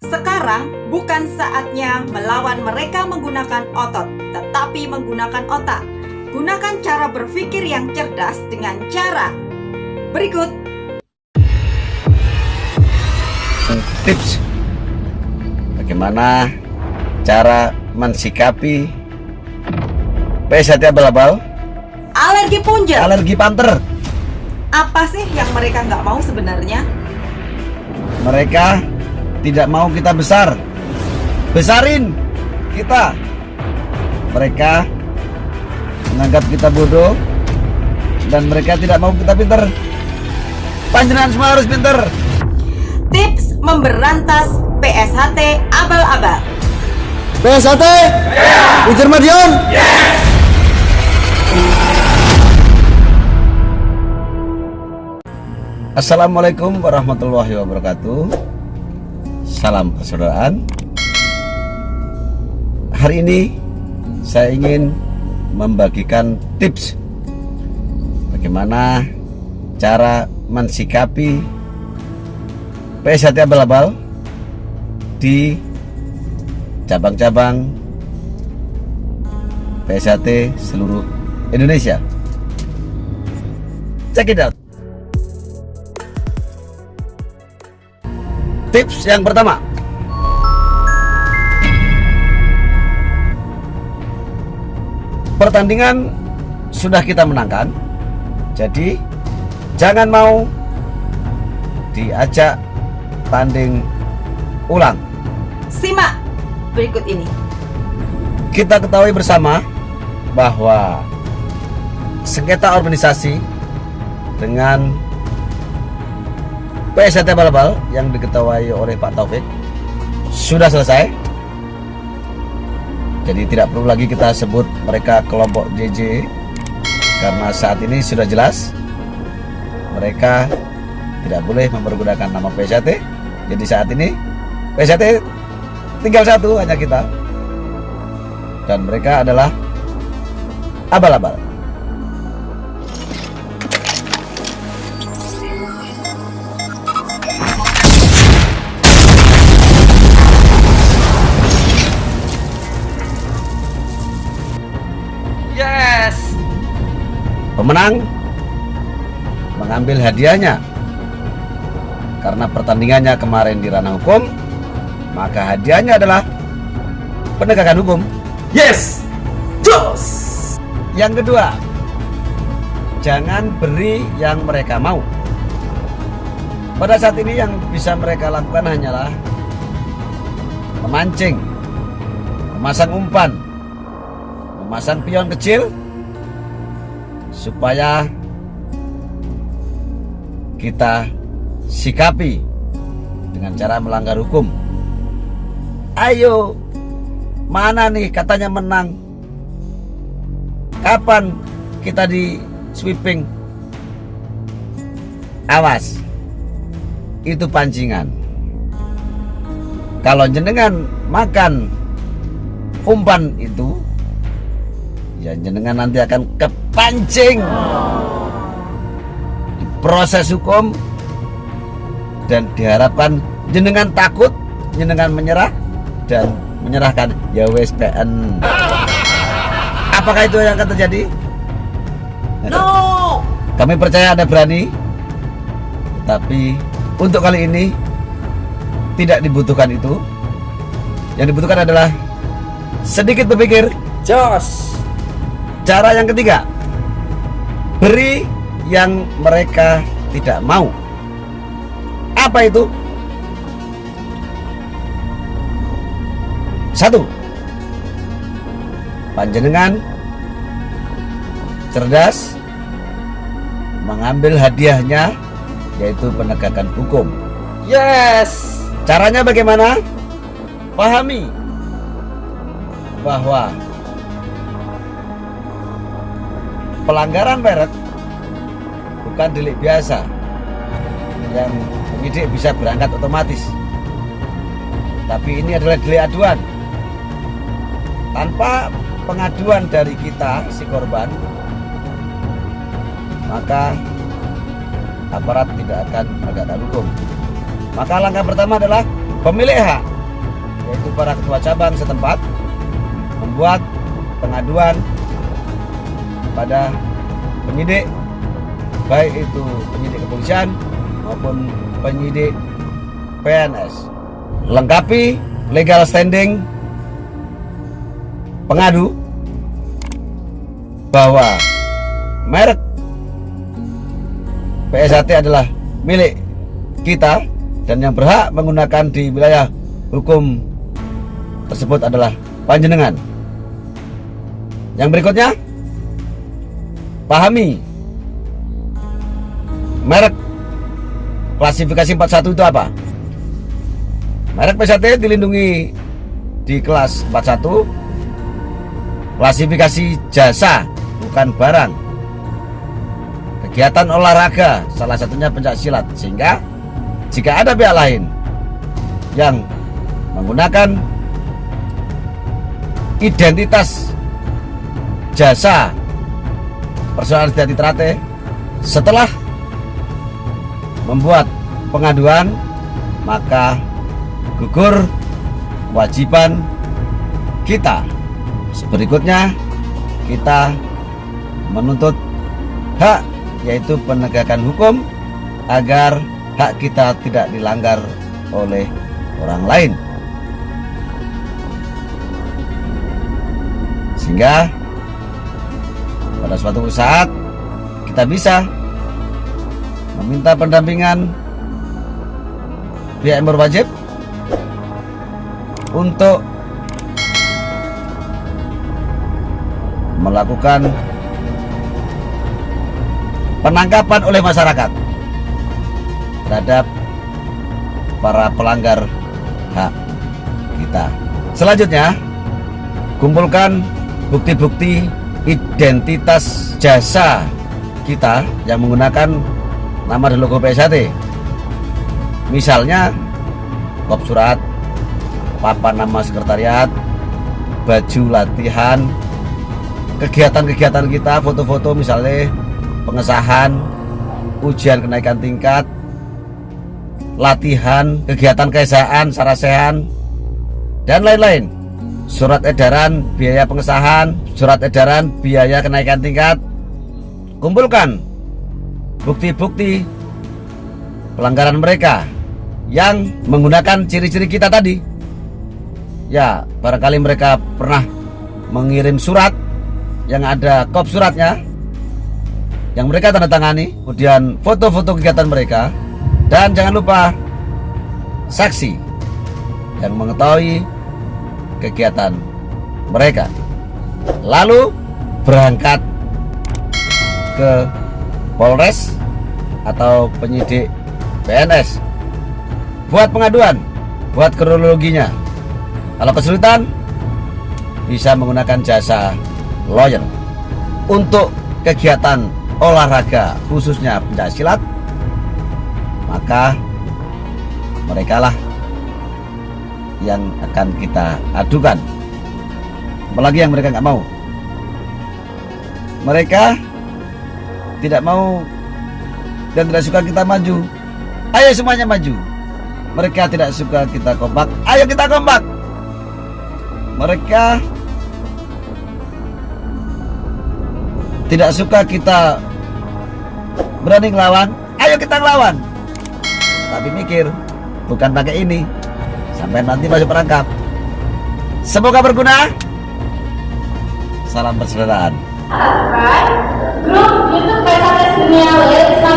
Sekarang bukan saatnya melawan mereka menggunakan otot, tetapi menggunakan otak. Gunakan cara berpikir yang cerdas dengan cara berikut. Tips bagaimana cara mensikapi PSHT abal-abal Alergi punjer. alergi panter. Apa sih yang mereka nggak mau sebenarnya? Mereka tidak mau kita besar, besarin kita. Mereka menganggap kita bodoh dan mereka tidak mau kita pinter. Panjenengan semua harus pinter. Tips memberantas PSHT abal-abal. PSHT ujar Madiun. Assalamualaikum warahmatullahi wabarakatuh. Salam persaudaraan. Hari ini saya ingin membagikan tips bagaimana cara mensikapi PSHT abal-abal di cabang-cabang PSHT seluruh Indonesia. Check it out. Tips yang pertama, pertandingan sudah kita menangkan, jadi jangan mau diajak tanding ulang. Simak berikut ini. Kita ketahui bersama bahwa sengketa organisasi dengan PSHT abal-abal yang diketuai oleh Pak Taufik sudah selesai. Jadi tidak perlu lagi kita sebut mereka kelompok JJ, karena saat ini sudah jelas mereka tidak boleh mempergunakan nama PSHT. Jadi saat ini PSHT tinggal satu, hanya kita, dan mereka adalah abal-abal. Yes. Pemenang mengambil hadiahnya. Karena pertandingannya kemarin di ranah hukum, maka hadiahnya adalah penegakan hukum. Yes, jos. Yang kedua, jangan beri yang mereka mau. Pada saat ini yang bisa mereka lakukan hanyalah memancing, memasang umpan, memasang pion kecil supaya kita sikapi dengan cara melanggar hukum. Ayo, mana nih katanya menang? Kapan kita di sweeping? Awas, itu pancingan. Kalau jenengan makan umpan itu, ya jenengan nanti akan kepancing di proses hukum, dan diharapkan jenengan takut, jenengan menyerah dan menyerahkan ya wes PN. Apakah itu yang akan terjadi? No. Kami percaya Anda berani, tapi untuk kali ini tidak dibutuhkan itu. Yang dibutuhkan adalah sedikit berpikir. Jos. Cara yang ketiga, beri yang mereka tidak mau. Apa itu? Satu, panjenengan cerdas mengambil hadiahnya, yaitu penegakan hukum. Yes. Caranya bagaimana? Pahami bahwa pelanggaran merek bukan delik biasa yang penyidik bisa berangkat otomatis, tapi ini adalah delik aduan. Tanpa pengaduan dari kita si korban, maka aparat tidak akan menegakkan hukum. Maka langkah pertama adalah pemilik hak yaitu para ketua cabang setempat, membuat pengaduan pada penyidik, baik itu penyidik kepolisian maupun penyidik PNS. Lengkapi legal standing pengadu bahwa merek PSAT adalah milik kita dan yang berhak menggunakan di wilayah hukum tersebut adalah panjenengan. Yang berikutnya, pahami merek klasifikasi 41 itu apa? Merek PSAT dilindungi di kelas 41, klasifikasi jasa bukan barang, kegiatan olahraga salah satunya pencak silat, sehingga jika ada pihak lain yang menggunakan identitas jasa personal identity trate setelah membuat pengaduan, maka gugur kewajiban kita. Berikutnya kita menuntut hak, yaitu penegakan hukum agar hak kita tidak dilanggar oleh orang lain, sehingga pada suatu saat kita bisa meminta pendampingan pihak yang berwajib untuk melakukan penangkapan oleh masyarakat terhadap para pelanggar hak kita. Selanjutnya, kumpulkan bukti-bukti identitas jasa kita yang menggunakan nama dan logo PSAT. Misalnya kop surat, papan nama sekretariat, baju latihan, kegiatan-kegiatan kita, foto-foto misalnya pengesahan, ujian kenaikan tingkat, latihan, kegiatan keesaan, sarasehan, dan lain-lain. Surat edaran biaya pengesahan, surat edaran biaya kenaikan tingkat. Kumpulkan bukti-bukti pelanggaran mereka yang menggunakan ciri-ciri kita tadi. Ya, barangkali mereka pernah mengirim surat yang ada kop suratnya yang mereka tanda tangani, kemudian foto-foto kegiatan mereka, dan jangan lupa saksi yang mengetahui kegiatan mereka. Lalu berangkat ke Polres atau penyidik PNS, buat pengaduan, buat kronologinya. Kalau kesulitan, bisa menggunakan jasa lawyer. Untuk kegiatan olahraga khususnya pencak silat, maka merekalah yang akan kita adukan. Apalagi yang mereka nggak mau. Mereka tidak mau dan tidak suka kita maju. Ayo semuanya maju. Mereka tidak suka kita kompak. Ayo kita kompak. Mereka tidak suka kita berani ngelawan. Ayo kita ngelawan. Tapi mikir, bukan pakai ini sampai nanti masuk perangkap. Semoga berguna. Salam persaudaraan. Subscribe grup YouTube PSAT Dunia Lawyer Islam